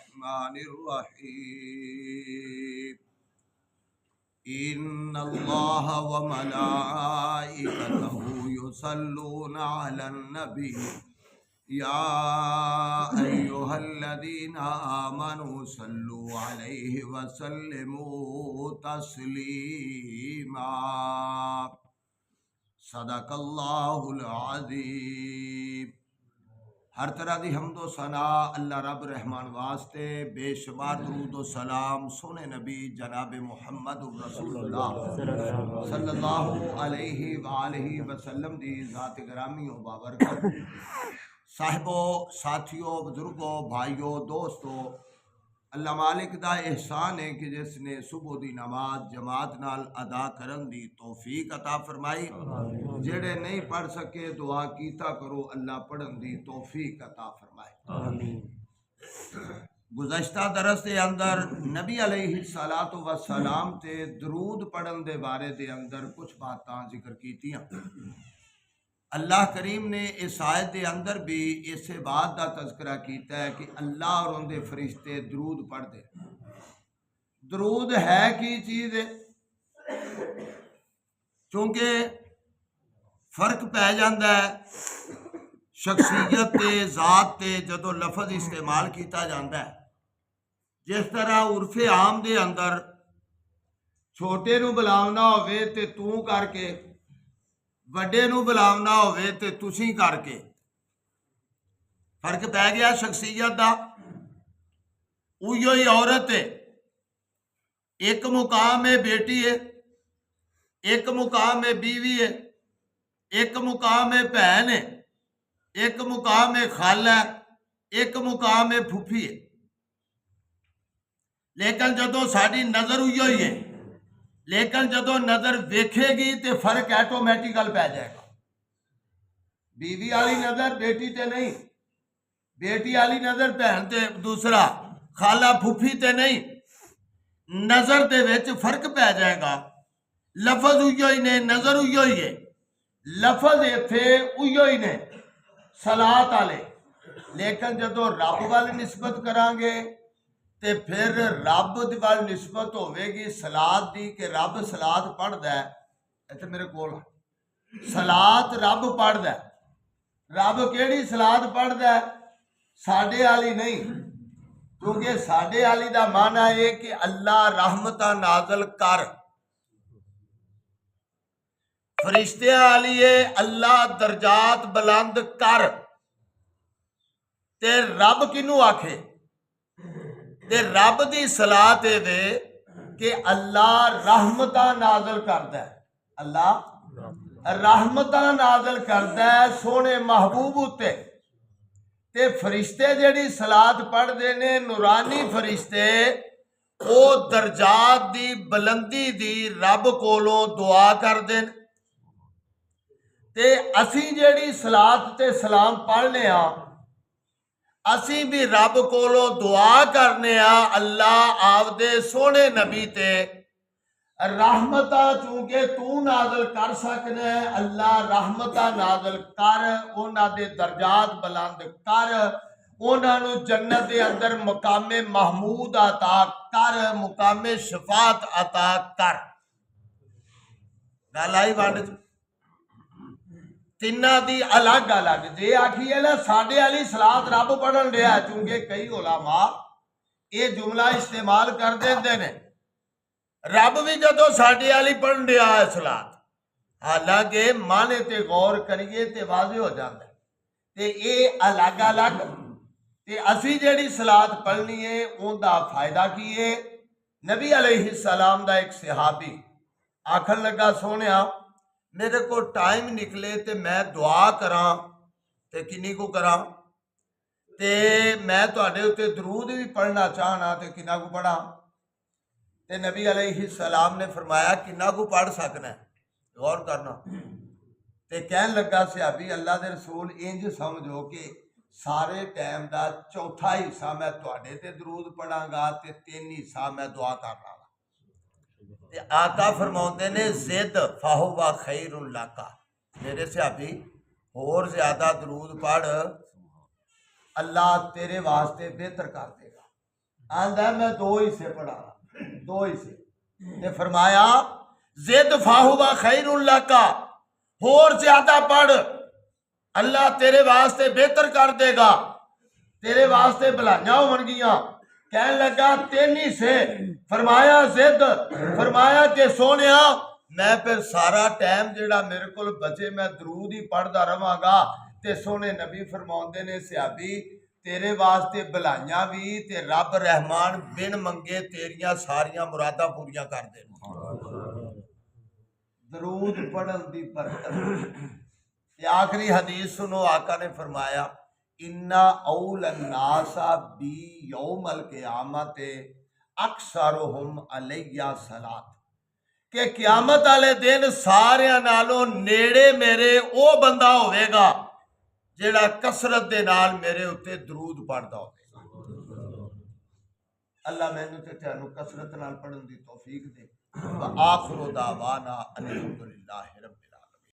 बिस्मिल्लाहिर्रहमानिर्रहीम। इन्नल्लाह व मलाइकतहु युसल्लूना अलन नबी या अय्युहल्लज़ीना आमनू सल्लु अलैहि व सल्लिमू तस्लीमा। सदकल्लाहुल अज़ीम। हर तरह की हमदो सना अल्लाह रब रहमान वास्ते, बेशुमार दरूद व सलाम सोने नबी जनाब मुहम्मद रसूलुल्लाह सल्लल्लाहु अलैहि वालैहि वसल्लम दी ज़ात गिरामी व बाबरकत। साहिबो, साथियों, बुजुर्गों, भाइयों, दोस्तों, अल्लाह मालिक दा एहसान है कि जिसने सुबह दी नमाज जमात नाल अदा करन दी तौफीक अता फरमाई। जेड़े नहीं पढ़ सके दुआ कीता करो अल्लाह पढ़न दी तौफीक अता फरमाए। गुज़श्ता दरस के अंदर नबी अलैहिस्सलातु वस्सलाम ते दरूद पढ़न दे बारे दे अंदर कुछ बातां जिक्र कीतियां। अल्लाह करीम ने इस आयत के अंदर भी इस बात का तज़किरा किया है कि अल्लाह और उनके फरिश्ते दरूद पढ़ते। दरूद है की चीज़ है? क्योंकि फर्क पै जाता है शख्सियत ते ज़ात ते जदों लफज इस्तेमाल किया जाता है। जिस तरह उर्फे आम के अंदर छोटे नूं बुलावना होवे ते तू करके, वड्डे नूं बुलावना होवे ते तुसीं करके, फर्क पै गया शख्सियत का। उयो ही औरत है, एक मुकाम है बेटी है, एक मुकाम है बीवी है, एक मुकाम है भैन है, एक मुकाम है खाला है, एक मुकाम है फुफी है। लेकिन जदों साडी नज़र उयो ही है, लेकिन जदों नज़र वेखेगी तो फर्क ऐटोमैटिकल पै जाएगा। बीवी वाली नज़र बेटी ते नहीं, बेटी वाली नज़र भैन ते दूसरा, खाला फुफी ते नहीं, नज़र दे विच फर्क पै जाएगा। लफज उयो ही ने, नज़र उयो ही है, लफज इत्थे उयो ही ने सलात वाले। लेकिन जदों रब वाल निस्बत करांगे ते फिर रब वाल निस्बत होवेगी सलात दी कि रब सलात पढ़दा है। इत्थे मेरे कोल सलात रब पढ़दा है। रब केड़ी सलात पढ़दा है? साडे वाली नहीं, क्योंकि साडे वाली दा माना है कि अल्लाह रहमतां नाज़िल कर। फरिश्तियां वाली है अल्लाह दरजात बुलंद कर। ते रब किनू आखे? ते रब दी सलात वे कि अल्लाह रहमतां नाज़िल करदा है। अल्लाह रहमतां नाज़िल करदा है सोने महबूब उत्ते। ते फरिश्ते जेड़ी सलात पढ़दे ने नूरानी फरिश्ते, वो दरजात दी बुलंदी दी रब कोलों दुआ करदे ने। ते असी जेड़ी सलात ते सलाम पढ़ने आ, असी भी रब कोलों दुआ करने आ अल्लाह आपदे सोने नबी ते रहमतां चूंकि तू नाज़िल कर सकना है, अल्लाह रहमतां नाज़िल कर, उन्हां दे दरजात बुलंद कर, उन्हां नूं जन्नत दे अंदर मुकामे महमूद अता कर, मुकामे शफात अता कर। गल आई वंड तिन्ना दी अलग अलग। जे आखिए ना साडे वाली सलात रब पढ़न दिया, चूंकि कई उलामा ये जुमला इस्तेमाल कर देंदे ने, रब भी जदों साडे वाली पढ़न दिया है सलात, हालांकि माने ते गौर करिए ते वाज़े हो जाता है। ते ये अलग अलग ते असी जेड़ी सलात पढ़नी है उनका फायदा की है? नबी अलैहिस्सलाम दा एक सहाबी आखन लगा, सोनिया मेरे को टाइम निकले तो मैं दुआ करा ते किन्नी को करा, ते मैं तुहाडे उत्ते दरूद भी पढ़ना चाहना ते किन्ना को पढ़ा? ते नबी अलैहिस्सलाम ने फरमाया किन्ना को पढ़ सकना है, गौर करना। ते कहन लगा सहाबी, अल्लाह दे रसूल इंज समझो कि सारे टाइम का चौथा हिस्सा मैं तुहाडे ते दरूद पढ़ांगा ते 3 हिस्सा मैं दुआ करना। आका फरमाते ने जिद फाहुवा खैरुन लका, मेरे सहाबी होर ज्यादा दरूद पढ़, अल्लाह तेरे वास्ते बेहतर कर देगा। आंदा मैं 2 हिस्से पढ़ा, 2 हिस्से ते फरमाया जिद फाहुवा खैरुल लका, होर ज्यादा पढ़, अल्लाह तेरे वास्ते बेहतर कर देगा, तेरे वास्ते भलाइयां होवणगियां। कहन लगा 3 हिस्से, फरमाया जिद, फरमाया कि सोनिया मैं फिर सारा टाइम जेड़ा मेरे को बचे मैं दरूद ही पढ़दा रवांगा। ते सोने नबी फरमाउंदे ने सहाबी तेरे वास्ते भलाइयां भी ते रब रहमान बिन मंगे तेरियां सारियां मुरादां पूरियां कर दे। दरूद पढ़न दी बरकत। आखिरी हदीस सुनो, आका ने फरमाया इन्ना औल अन्नासा बी यौमल क़यामत अक्सरुहुम अलैया सलात, कि क़यामत वाले दिन सारियां नालों नेड़े मेरे ओ बंदा होवेगा जेड़ा कसरत दे नाल मेरे उत्ते दरूद पढ़दा होवे। अल्लाह मैनू ते तुहानू कसरत नाल पढ़न दी तौफीक दे। आखिर दावाना अल्हम्दुलिल्लाह रब्बिल